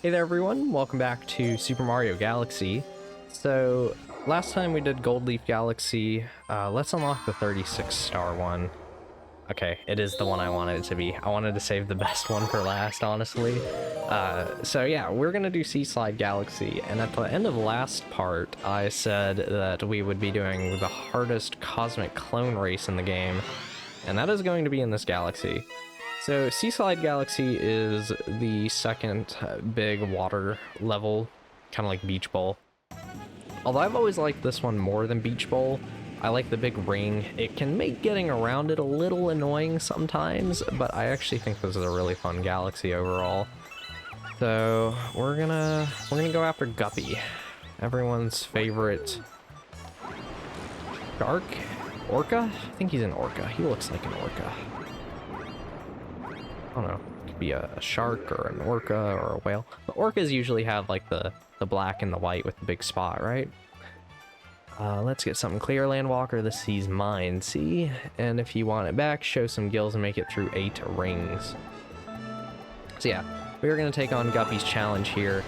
Hey there everyone, welcome back to Super Mario Galaxy. So, last time we did Gold Leaf Galaxy, let's unlock the 36 star one. Okay, it is the one I wanted it to be. I wanted to save the best one for last, honestly. So yeah, we're gonna do Seaslide Galaxy, and at the end of last part, I said that we would be doing the hardest cosmic clone race in the game, and that is going to be in this galaxy. So Seaslide Galaxy is the second big water level, kind of like Beach Bowl. Although I've always liked this one more than Beach Bowl. I like the big ring. It can make getting around it a little annoying sometimes, but I actually think this is a really fun galaxy overall. So we're gonna go after Guppy, everyone's favorite shark, orca. I think he's an orca. He looks like an orca. I don't know, it could be a shark or an orca or a whale. The orcas usually have like the black and the white with the big spot, right? Let's get something clear, Landwalker. This sees mine, see? And if you want it back, show some gills and make it through 8 rings. So yeah, we're gonna take on Guppy's challenge here.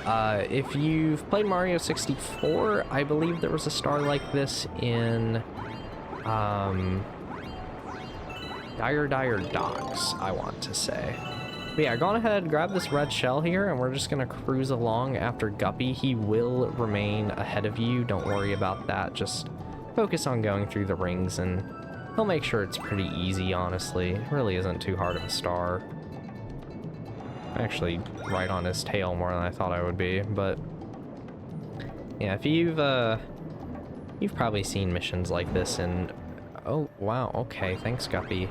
If you've played Mario 64, I believe there was a star like this in, Dire Docks, I want to say. But yeah, go on ahead, grab this red shell here, and we're just gonna cruise along after Guppy. He will remain ahead of you, don't worry about that. Just focus on going through the rings, and he'll make sure it's pretty easy, honestly. It really isn't too hard of a star. I'm actually right on his tail more than I thought I would be, but yeah, if you've probably seen missions like this in... Oh, wow, okay, thanks, Guppy.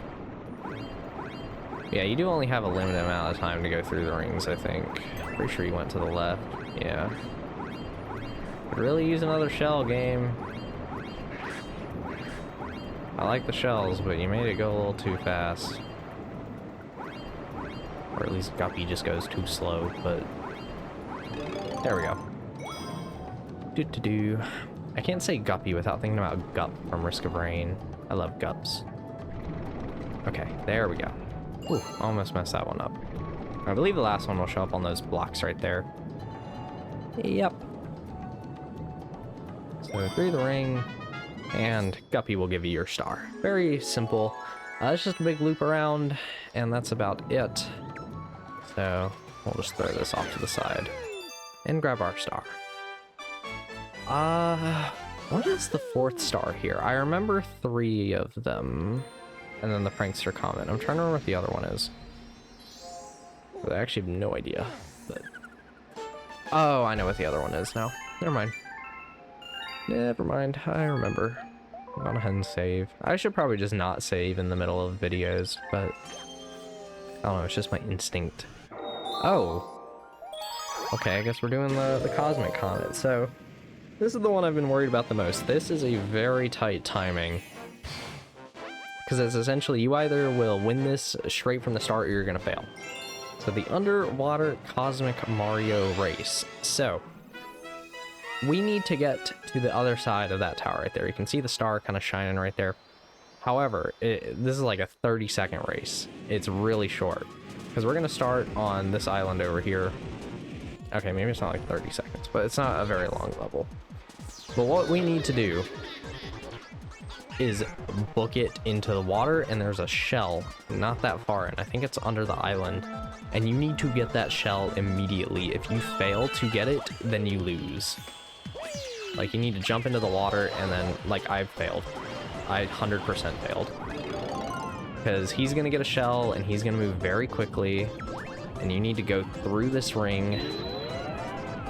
Yeah, you do only have a limited amount of time to go through the rings, I think. Pretty sure you went to the left. Yeah. Could really use another shell, game. I like the shells, but you made it go a little too fast. Or at least Guppy just goes too slow, but... There we go. Do-do-do. I can't say Guppy without thinking about Gup from Risk of Rain. I love Gups. Okay, there we go. Ooh, almost messed that one up. I believe the last one will show up on those blocks right there. Yep. So through the ring, and Guppy will give you your star. Very simple. It's just a big loop around, and that's about it. So we'll just throw this off to the side and grab our star. What is the 4th star here? I remember 3 of them. And then the prankster comment. I'm trying to remember what the other one is. I actually have no idea. But... Oh, I know what the other one is now. Never mind. Never mind. I remember. I've gone ahead and save. I should probably just not save in the middle of videos, but... I don't know, it's just my instinct. Oh! Okay, I guess we're doing the cosmic comet. So, this is the one I've been worried about the most. This is a very tight timing. Because it's essentially, you either will win this straight from the start or you're going to fail. So the underwater cosmic Mario race. So we need to get to the other side of that tower right there. You can see the star kind of shining right there. However, this is like a 30-second race. It's really short. Because we're going to start on this island over here. Okay, maybe it's not like 30 seconds, but it's not a very long level. But what we need to do is book it into the water, and there's a shell not that far in. I think it's under the island, and you need to get that shell immediately. If you fail to get it, then you lose. Like, you need to jump into the water, and then, like, I've failed. I 100% failed. Because he's gonna get a shell, and he's gonna move very quickly, and you need to go through this ring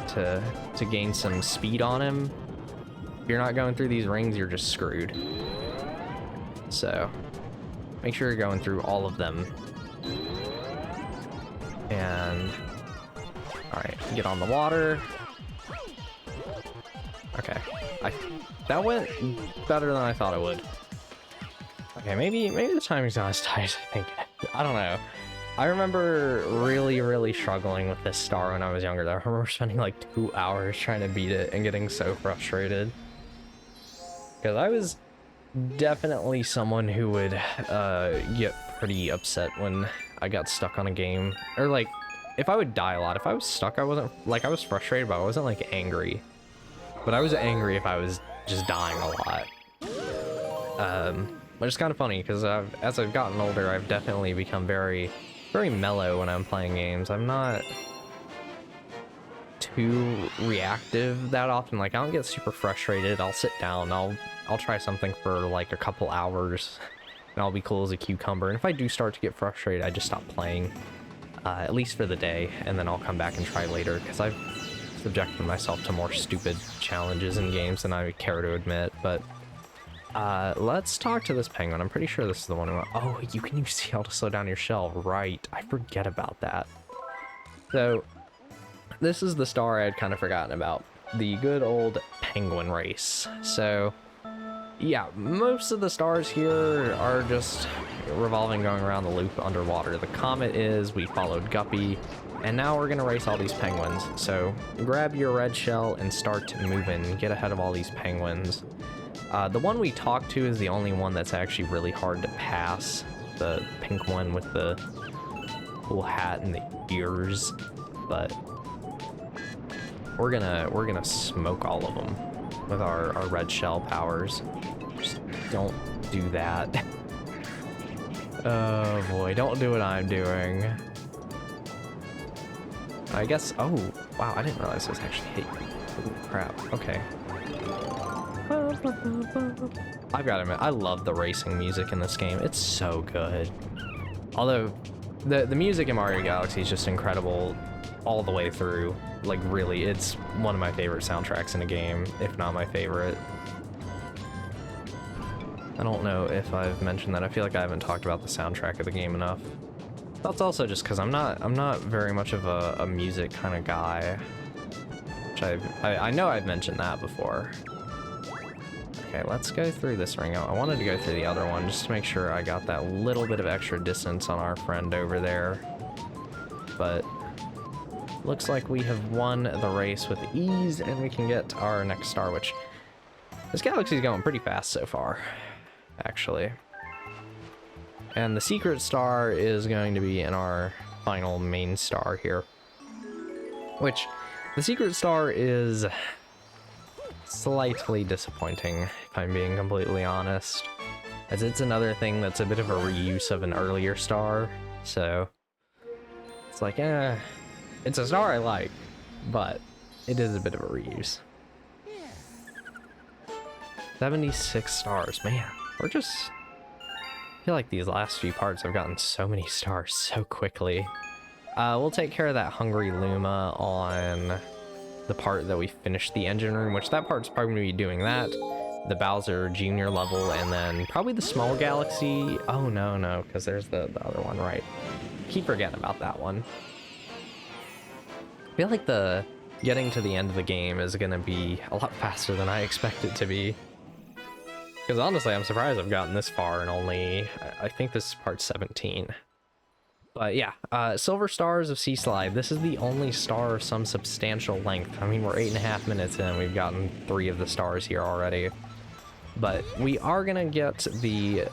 to gain some speed on him. If you're not going through these rings, you're just screwed. So, make sure you're going through all of them. And, alright, get on the water. Okay, that went better than I thought it would. Okay, maybe the timing's not as tight as I think. I don't know. I remember really struggling with this star when I was younger. I remember spending like 2 hours trying to beat it and getting so frustrated. Because I was definitely someone who would get pretty upset when I got stuck on a game. Or like, if I would die a lot, if I was stuck, I wasn't, like, I was frustrated, but I wasn't, like, angry. But I was angry if I was just dying a lot. Which is kind of funny, because as I've gotten older, I've definitely become very, very mellow when I'm playing games. I'm not too reactive that often. Like, I don't get super frustrated. I'll sit down, I'll try something for, like, a couple hours, and I'll be cool as a cucumber. And if I do start to get frustrated, I just stop playing. At least for the day, and then I'll come back and try later, because I've subjected myself to more stupid challenges in games than I care to admit. But let's talk to this penguin. I'm pretty sure this is the one who... Oh, you can use CL to slow down your shell. Right, I forget about that. So this is the star I had kind of forgotten about, the good old penguin race. So yeah, most of the stars here are just revolving, going around the loop underwater. The comet is, we followed Guppy, and now we're gonna race all these penguins. So grab your red shell and start moving, get ahead of all these penguins. The one we talked to is the only one that's actually really hard to pass, the pink one with the cool hat and the ears. But we're gonna smoke all of them with our red shell powers. Just don't do that. Oh boy, don't do what I'm doing. I guess, oh, wow, I didn't realize this actually hit you. Ooh, crap, okay. I've got to admit, I love the racing music in this game. It's so good. Although, the music in Mario Galaxy is just incredible all the way through. Like, really, it's one of my favorite soundtracks in a game, if not my favorite. I don't know if I've mentioned that. I feel like I haven't talked about the soundtrack of the game enough. That's also just because I'm not very much of a music kind of guy. Which I know I've mentioned that before. Okay, let's go through this ring. I wanted to go through the other one just to make sure I got that little bit of extra distance on our friend over there. But looks like we have won the race with ease, and we can get our next star, which this galaxy's going pretty fast so far, actually. And the secret star is going to be in our final main star here, which the secret star is slightly disappointing, if I'm being completely honest, as it's another thing that's a bit of a reuse of an earlier star. So it's like, it's a star I like, but it is a bit of a reuse. 76 stars, man. We're just... I feel like these last few parts have gotten so many stars so quickly. We'll take care of that Hungry Luma on the part that we finished the engine room, which that part's probably going to be doing that. The Bowser Jr. level, and then probably the small galaxy. Oh, no, because there's the other one, right? Keep forgetting about that one. I feel like the getting to the end of the game is going to be a lot faster than I expect it to be. Because honestly, I'm surprised I've gotten this far and only, I think this is part 17. But yeah, Silver Stars of Sea Slide. This is the only star of some substantial length. I mean, we're 8.5 minutes in, we've gotten 3 of the stars here already. But we are gonna get the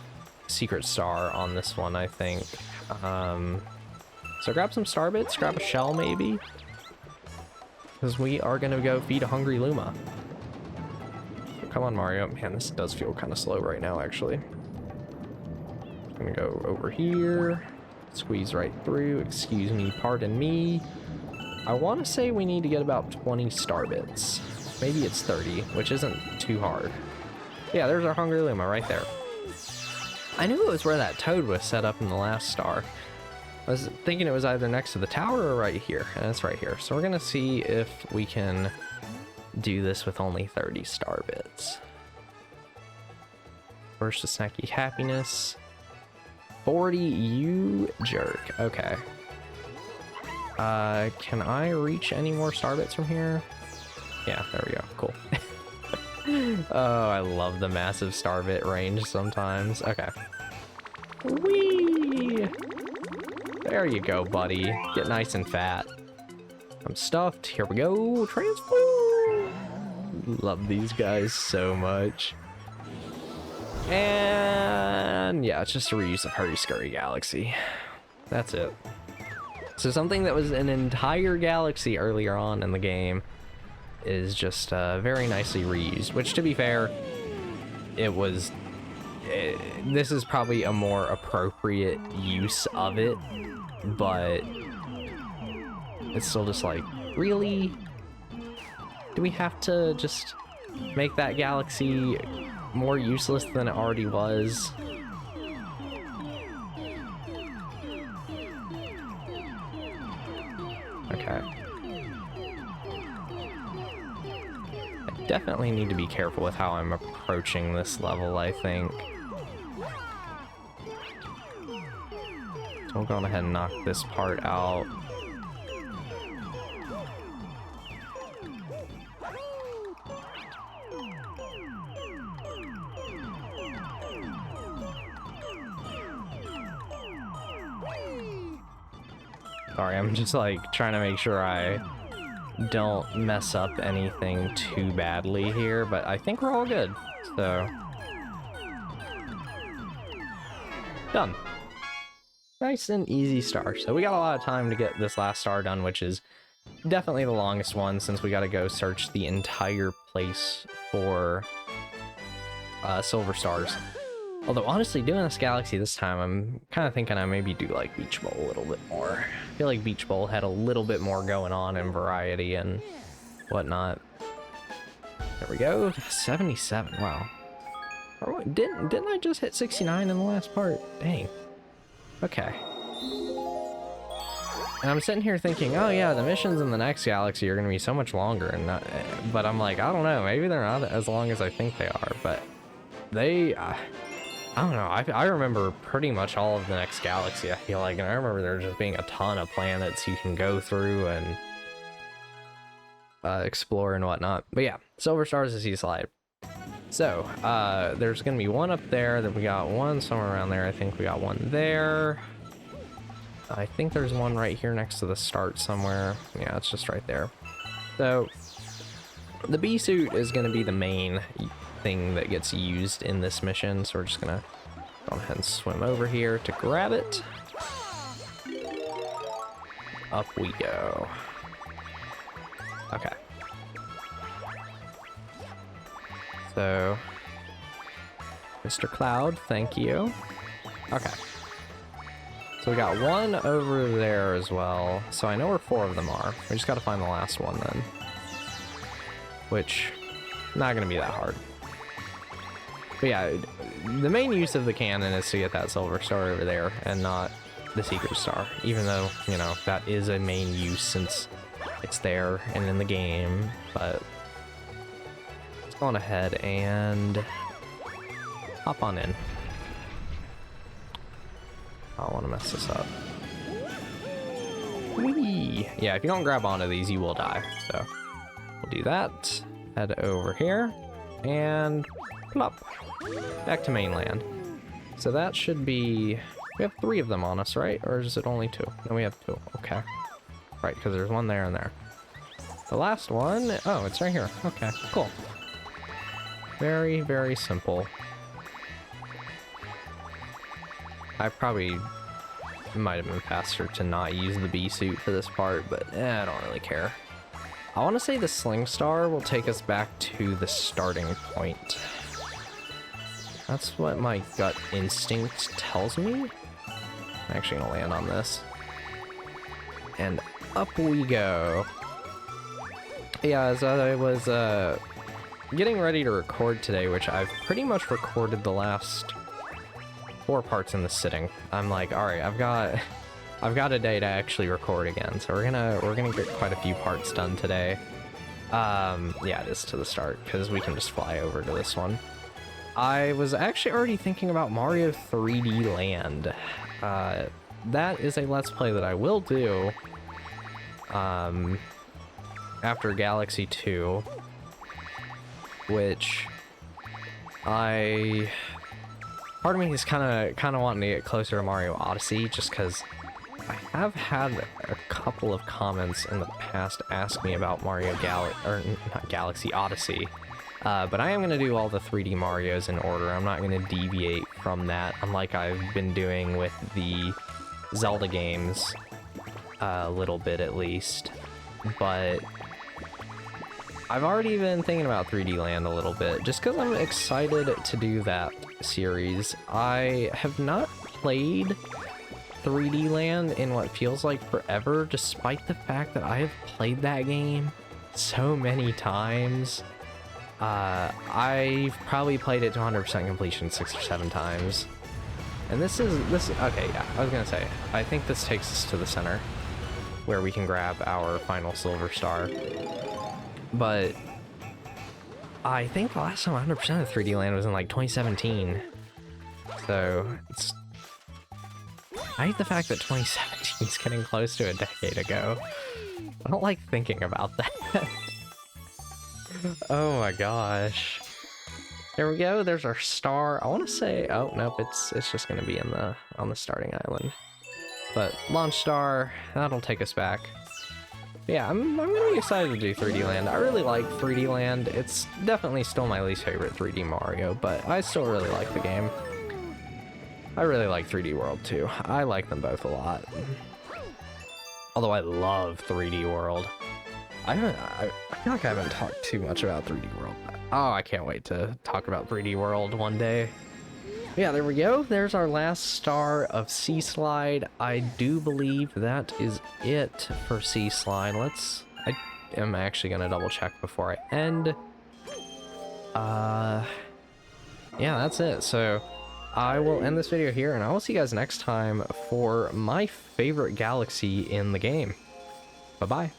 secret star on this one, I think. So grab some star bits, grab a shell maybe. Because we are gonna go feed a Hungry Luma. Come on, Mario. Man, this does feel kind of slow right now, actually. I'm gonna go over here. Squeeze right through. Excuse me, pardon me. I want to say we need to get about 20 star bits. Maybe it's 30, which isn't too hard. Yeah, there's our Hungry Luma right there. I knew it was where that toad was set up in the last star. I was thinking it was either next to the tower or right here, and it's right here. So we're gonna see if we can do this with only 30 star bits. First, a Snacky Happiness. 40, you jerk. Okay. Can I reach any more star bits from here? Yeah, there we go. Cool. Oh, I love the massive star bit range sometimes. Okay. Whee! There you go, buddy. Get nice and fat. I'm stuffed. Here we go. Transform! Love these guys so much. And yeah, it's just a reuse of Hurry Scurry Galaxy. That's it. So something that was an entire galaxy earlier on in the game is just very nicely reused, which, to be fair, it was... this is probably a more appropriate use of it, but it's still just like, really? Do we have to just make that galaxy more useless than it already was? Okay. I definitely need to be careful with how I'm approaching this level, I think. So we'll go ahead and knock this part out. Sorry, I'm just like trying to make sure I don't mess up anything too badly here, but I think we're all good. So, done. Nice and easy star. So we got a lot of time to get this last star done, which is definitely the longest one, since we got to go search the entire place for silver stars. Although, honestly, doing this galaxy this time, I'm kind of thinking I maybe do like Beach Bowl a little bit more. I feel like Beach Bowl had a little bit more going on in variety and whatnot. There we go, 77, wow. Didn't I just hit 69 in the last part? Dang. Okay. And I'm sitting here thinking, oh yeah, the missions in the next galaxy are going to be so much longer, and not, but I'm like, I don't know, maybe they're not as long as I think they are, but they... I don't know, I remember pretty much all of the next galaxy, I feel like, and I remember there just being a ton of planets you can go through and explore and whatnot. But yeah, Silver Stars is Seaslide. So, there's gonna be one up there, then we got one somewhere around there, I think we got one there. I think there's one right here next to the start somewhere. Yeah, it's just right there. So, the bee suit is gonna be the main thing that gets used in this mission, so we're just gonna go ahead and swim over here to grab it. Up we go. Okay. So, Mr. Cloud, thank you. Okay. So we got one over there as well. So I know where 4 of them are. We just gotta find the last one then. Which, not gonna be that hard. But yeah, the main use of the cannon is to get that silver star over there and not the secret star. Even though, you know, that is a main use since it's there and in the game. But let's go on ahead and hop on in. I don't want to mess this up. Whee! Yeah, if you don't grab onto these, you will die. So we'll do that. Head over here and plop. Back to mainland. So that should be... We have 3 of them on us, right? Or is it only 2? No, we have 2. Okay. Right, because there's one there and there. The last one... Oh, it's right here. Okay, cool. Very, very simple. I probably might have been faster to not use the bee suit for this part, but I don't really care. I want to say the Sling Star will take us back to the starting point. That's what my gut instinct tells me. I'm actually gonna land on this. And up we go. Yeah, as I was getting ready to record today, which I've pretty much recorded the last 4 parts in the sitting. I'm like, all right, I've got a day to actually record again, so we're gonna get quite a few parts done today. Yeah, it is to the start because we can just fly over to this one. I was actually already thinking about Mario 3D Land. That is a Let's Play that I will do after Galaxy 2, which part of me is kind of wanting to get closer to Mario Odyssey, just because I have had a couple of comments in the past ask me about not Galaxy Odyssey. But I am going to do all the 3D Marios in order. I'm not going to deviate from that, unlike I've been doing with the Zelda games. a little bit at least, but I've already been thinking about 3D Land a little bit, just because I'm excited to do that series. I have not played 3D Land in what feels like forever, despite the fact that I have played that game so many times. I've probably played it to 100% completion 6 or 7 times. And this, okay, yeah, I was gonna say, I think this takes us to the center, where we can grab our final silver star. But I think the last time 100% of 3D Land was in like 2017. So it's, I hate the fact that 2017 is getting close to a decade ago. I don't like thinking about that. Oh my gosh. There we go, there's our star. I want to say, oh nope, it's just gonna be in the on the starting island. But launch star, that'll take us back. Yeah, I'm gonna be excited to do 3D Land. I really like 3D Land. It's definitely still my least favorite 3D Mario, but I still really like the game. I really like 3D World too. I like them both a lot. Although I love 3D World. I feel like I haven't talked too much about 3D World. Oh, I can't wait to talk about 3D World one day. Yeah, there we go. There's our last star of Sea Slide. I do believe that is it for Sea Slide. I am actually gonna double check before I end. Yeah, that's it. So I will end this video here, and I will see you guys next time for my favorite galaxy in the game. Bye-bye.